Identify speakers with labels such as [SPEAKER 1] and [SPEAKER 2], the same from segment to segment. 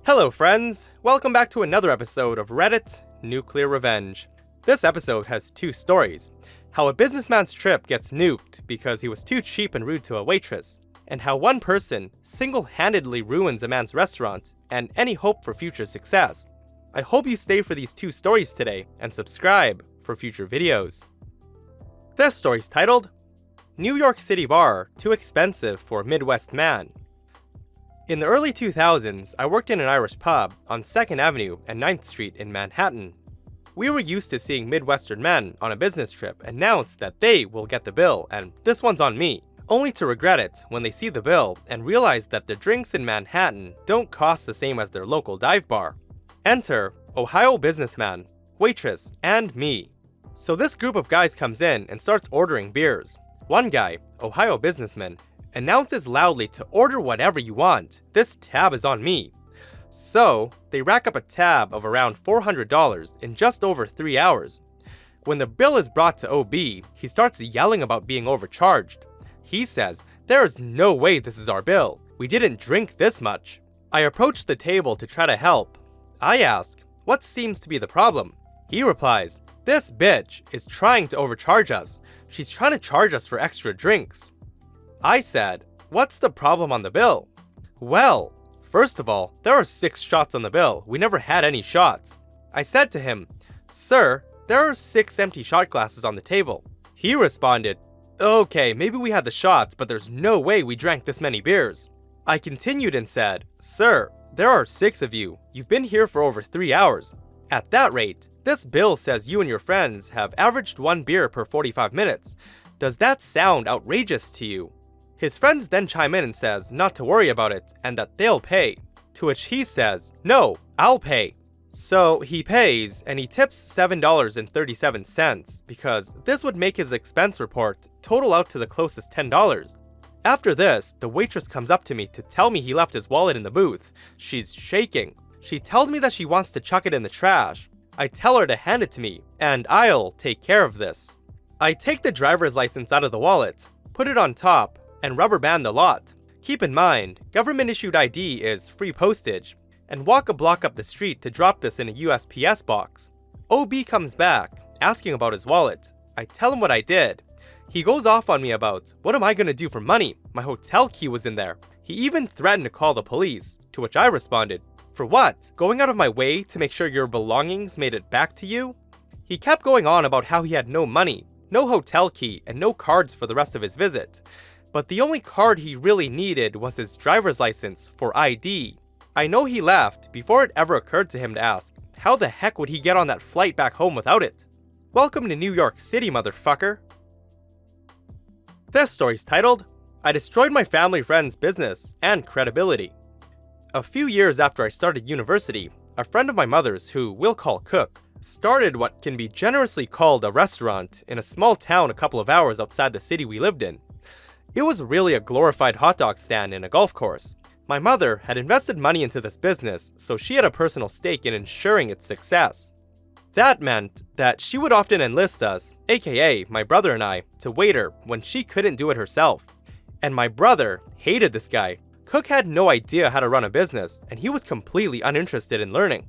[SPEAKER 1] Hello friends, welcome back to another episode of Reddit Nuclear Revenge. This episode has two stories: how a businessman's trip gets nuked because he was too cheap and rude to a waitress, and how one person single-handedly ruins a man's restaurant and any hope for future success. I hope you stay for these two stories today and subscribe for future videos. This story's titled, New York City Bar Too Expensive for a Midwest Man. In the early 2000s, I worked in an Irish pub on 2nd Avenue and 9th Street in Manhattan. We were used to seeing Midwestern men on a business trip announce that they will get the bill and this one's on me, only to regret it when they see the bill and realize that the drinks in Manhattan don't cost the same as their local dive bar. Enter Ohio businessman, waitress, and me. So this group of guys comes in and starts ordering beers. One guy, Ohio businessman, announces loudly to order whatever you want. This tab is on me. So they rack up a tab of around $400 in just over 3 hours. When the bill is brought to OB, he starts yelling about being overcharged. He says, "There is no way this is our bill. We didn't drink this much." I approach the table to try to help. I ask, "What seems to be the problem?" He replies, "This bitch is trying to overcharge us. She's trying to charge us for extra drinks." I said, "What's the problem on the bill?" "Well, first of all, there are 6 shots on the bill. We never had any shots." I said to him, "Sir, there are 6 empty shot glasses on the table." He responded, "Okay, maybe we had the shots, but there's no way we drank this many beers." I continued and said, "Sir, there are 6 of you. You've been here for over 3 hours. At that rate, this bill says you and your friends have averaged 1 beer per 45 minutes. Does that sound outrageous to you?" His friends then chime in and says not to worry about it and that they'll pay. To which he says, "No, I'll pay." So he pays and he tips $7.37 because this would make his expense report total out to the closest $10. After this, the waitress comes up to me to tell me he left his wallet in the booth. She's shaking. She tells me that she wants to chuck it in the trash. I tell her to hand it to me and I'll take care of this. I take the driver's license out of the wallet, put it on top, and rubber band the lot. Keep in mind, government-issued ID is free postage, and walk a block up the street to drop this in a USPS box. OB comes back, asking about his wallet. I tell him what I did. He goes off on me about, what am I gonna do for money? My hotel key was in there. He even threatened to call the police, to which I responded, for what? Going out of my way to make sure your belongings made it back to you? He kept going on about how he had no money, no hotel key, and no cards for the rest of his visit. But the only card he really needed was his driver's license for ID. I know he left before it ever occurred to him to ask, how the heck would he get on that flight back home without it? Welcome to New York City, motherfucker. This story's titled, I Destroyed My Family Friend's Business and Credibility. A few years after I started university, a friend of my mother's, who we'll call Cook, started what can be generously called a restaurant in a small town a couple of hours outside the city we lived in. It was really a glorified hot dog stand in a golf course. My mother had invested money into this business, so she had a personal stake in ensuring its success. That meant that she would often enlist us, aka my brother and I, to waiter when she couldn't do it herself. And my brother hated this guy. Cook had no idea how to run a business, and he was completely uninterested in learning.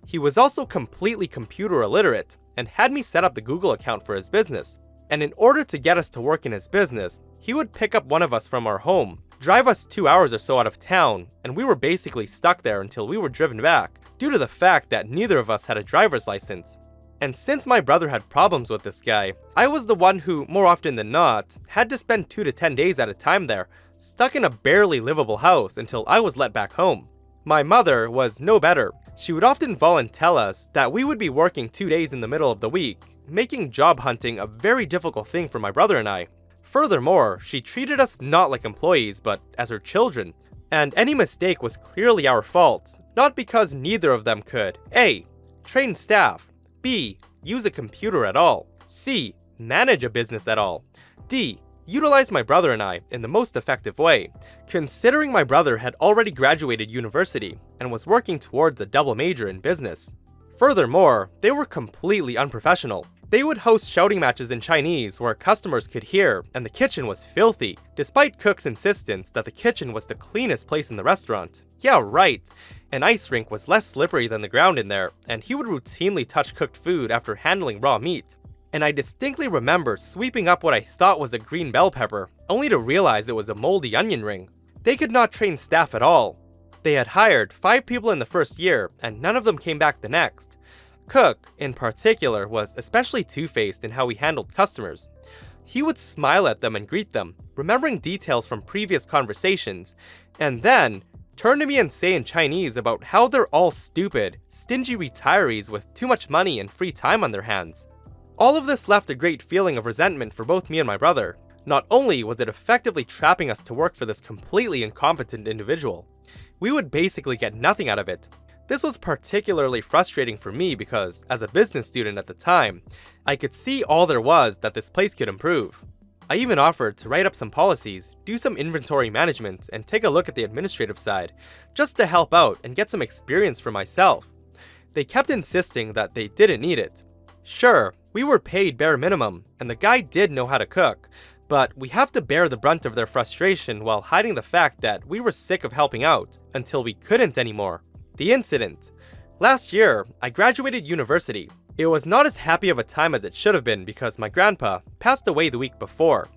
[SPEAKER 1] He was also completely computer illiterate, and had me set up the Google account for his business. And in order to get us to work in his business, he would pick up one of us from our home, drive us 2 hours or so out of town, and we were basically stuck there until we were driven back, due to the fact that neither of us had a driver's license. And since my brother had problems with this guy, I was the one who, more often than not, had to spend 2 to 10 days at a time there, stuck in a barely livable house until I was let back home. My mother was no better. She would often tell us that we would be working 2 days in the middle of the week, making job hunting a very difficult thing for my brother and I. Furthermore, she treated us not like employees, but as her children. And any mistake was clearly our fault, not because neither of them could A. Train staff, B. Use a computer at all, C. Manage a business at all, D. Utilize my brother and I in the most effective way, considering my brother had already graduated university and was working towards a double major in business. Furthermore, they were completely unprofessional. They would host shouting matches in Chinese where customers could hear, and the kitchen was filthy, despite Cook's insistence that the kitchen was the cleanest place in the restaurant. Yeah, right. An ice rink was less slippery than the ground in there, and he would routinely touch cooked food after handling raw meat. And I distinctly remember sweeping up what I thought was a green bell pepper, only to realize it was a moldy onion ring. They could not train staff at all. They had hired 5 people in the first year, and none of them came back the next. Cook, in particular, was especially two-faced in how he handled customers. He would smile at them and greet them, remembering details from previous conversations, and then turn to me and say in Chinese about how they're all stupid, stingy retirees with too much money and free time on their hands. All of this left a great feeling of resentment for both me and my brother. Not only was it effectively trapping us to work for this completely incompetent individual, we would basically get nothing out of it. This was particularly frustrating for me because, as a business student at the time, I could see all there was that this place could improve. I even offered to write up some policies, do some inventory management, and take a look at the administrative side, just to help out and get some experience for myself. They kept insisting that they didn't need it. Sure, we were paid bare minimum, and the guy did know how to cook, but we have to bear the brunt of their frustration while hiding the fact that we were sick of helping out until we couldn't anymore. The incident. Last year, I graduated university. It was not as happy of a time as it should have been because my grandpa passed away the week before.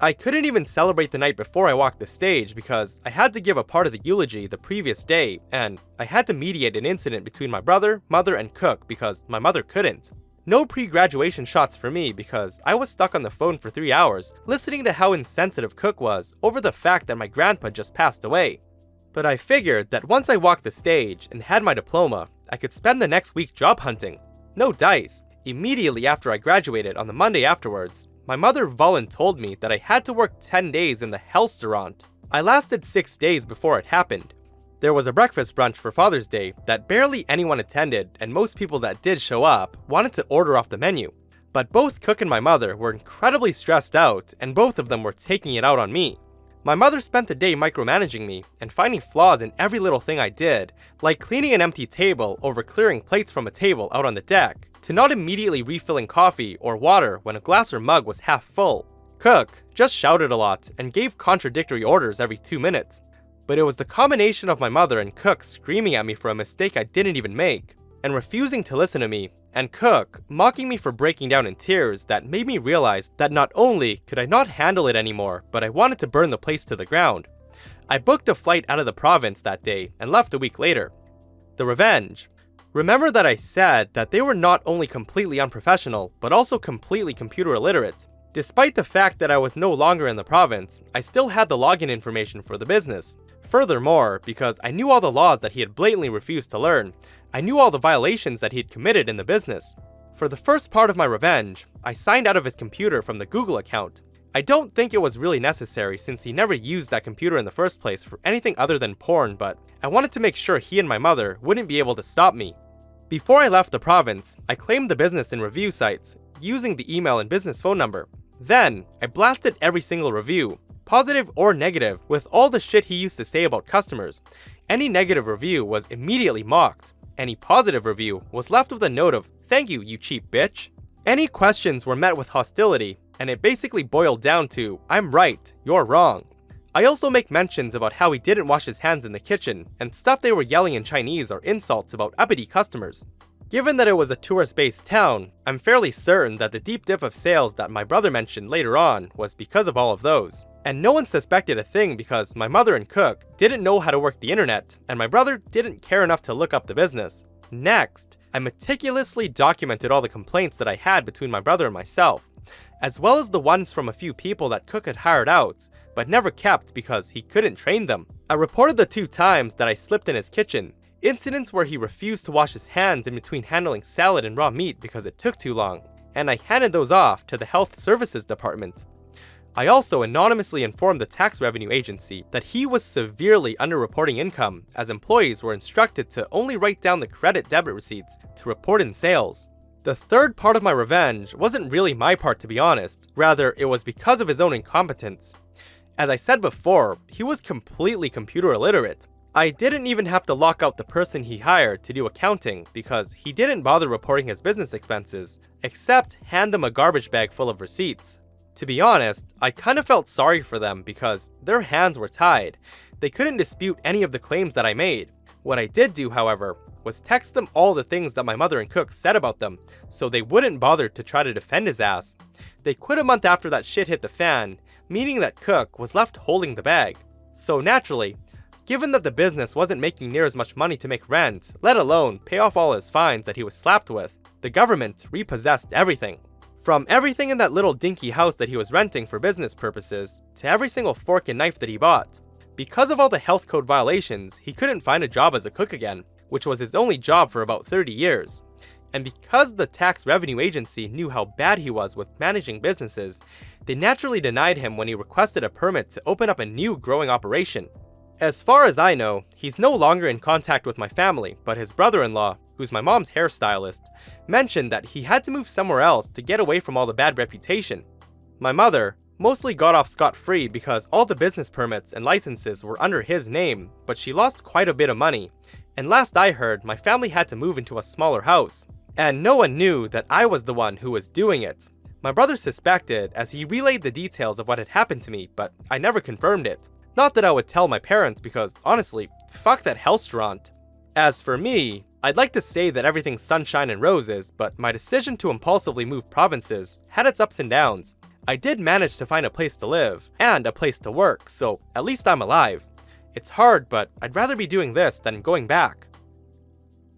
[SPEAKER 1] I couldn't even celebrate the night before I walked the stage because I had to give a part of the eulogy the previous day, and I had to mediate an incident between my brother, mother, and Cook because my mother couldn't. No pre-graduation shots for me because I was stuck on the phone for 3 hours listening to how insensitive Cook was over the fact that my grandpa just passed away. But I figured that once I walked the stage and had my diploma, I could spend the next week job hunting. No dice. Immediately after I graduated on the Monday afterwards, my mother voluntold me that I had to work 10 days in the restaurant. I lasted 6 days before it happened. There was a breakfast brunch for Father's Day that barely anyone attended, and most people that did show up wanted to order off the menu. But both Cook and my mother were incredibly stressed out, and both of them were taking it out on me. My mother spent the day micromanaging me and finding flaws in every little thing I did, like cleaning an empty table over clearing plates from a table out on the deck, to not immediately refilling coffee or water when a glass or mug was half full. Cook just shouted a lot and gave contradictory orders every 2 minutes. But it was the combination of my mother and Cook screaming at me for a mistake I didn't even make, and refusing to listen to me, and Cook mocking me for breaking down in tears that made me realize that not only could I not handle it anymore, but I wanted to burn the place to the ground. I booked a flight out of the province that day and left a week later. The revenge. Remember that I said that they were not only completely unprofessional, but also completely computer illiterate. Despite the fact that I was no longer in the province, I still had the login information for the business. Furthermore, because I knew all the laws that he had blatantly refused to learn, I knew all the violations that he had committed in the business. For the first part of my revenge, I signed out of his computer from the Google account. I don't think it was really necessary since he never used that computer in the first place for anything other than porn, but I wanted to make sure he and my mother wouldn't be able to stop me. Before I left the province, I claimed the business in review sites, using the email and business phone number. Then, I blasted every single review, positive or negative, with all the shit he used to say about customers. Any negative review was immediately mocked. Any positive review was left with a note of, "Thank you, you cheap bitch." Any questions were met with hostility, and it basically boiled down to, "I'm right, you're wrong." I also make mentions about how he didn't wash his hands in the kitchen, and stuff they were yelling in Chinese or insults about uppity customers. Given that it was a tourist-based town, I'm fairly certain that the deep dip of sales that my brother mentioned later on was because of all of those. And no one suspected a thing because my mother and Cook didn't know how to work the internet, and my brother didn't care enough to look up the business. Next, I meticulously documented all the complaints that I had between my brother and myself, as well as the ones from a few people that Cook had hired out, but never kept because he couldn't train them. I reported the 2 times that I slipped in his kitchen, incidents where he refused to wash his hands in between handling salad and raw meat because it took too long, and I handed those off to the Health Services Department. I also anonymously informed the tax revenue agency that he was severely underreporting income, as employees were instructed to only write down the credit-debit receipts to report in sales. The third part of my revenge wasn't really my part, to be honest, rather it was because of his own incompetence. As I said before, he was completely computer illiterate. I didn't even have to lock out the person he hired to do accounting because he didn't bother reporting his business expenses, except hand them a garbage bag full of receipts. To be honest, I kind of felt sorry for them because their hands were tied. They couldn't dispute any of the claims that I made. What I did do, however, was text them all the things that my mother and Cook said about them, so they wouldn't bother to try to defend his ass. They quit a month after that shit hit the fan, meaning that Cook was left holding the bag. So naturally, given that the business wasn't making near as much money to make rent, let alone pay off all his fines that he was slapped with, the government repossessed everything. From everything in that little dinky house that he was renting for business purposes, to every single fork and knife that he bought. Because of all the health code violations, he couldn't find a job as a cook again, which was his only job for about 30 years. And because the tax revenue agency knew how bad he was with managing businesses, they naturally denied him when he requested a permit to open up a new growing operation. As far as I know, he's no longer in contact with my family, but his brother-in-law, who's my mom's hairstylist, mentioned that he had to move somewhere else to get away from all the bad reputation. My mother mostly got off scot-free because all the business permits and licenses were under his name, but she lost quite a bit of money. And last I heard, my family had to move into a smaller house. And no one knew that I was the one who was doing it. My brother suspected as he relayed the details of what had happened to me, but I never confirmed it. Not that I would tell my parents because, honestly, fuck that restaurant. As for me, I'd like to say that everything's sunshine and roses, but my decision to impulsively move provinces had its ups and downs. I did manage to find a place to live, and a place to work, so at least I'm alive. It's hard, but I'd rather be doing this than going back.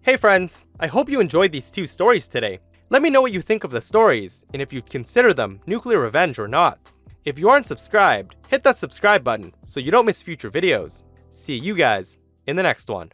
[SPEAKER 1] Hey friends, I hope you enjoyed these 2 stories today. Let me know what you think of the stories, and if you'd consider them nuclear revenge or not. If you aren't subscribed, hit that subscribe button so you don't miss future videos. See you guys in the next one.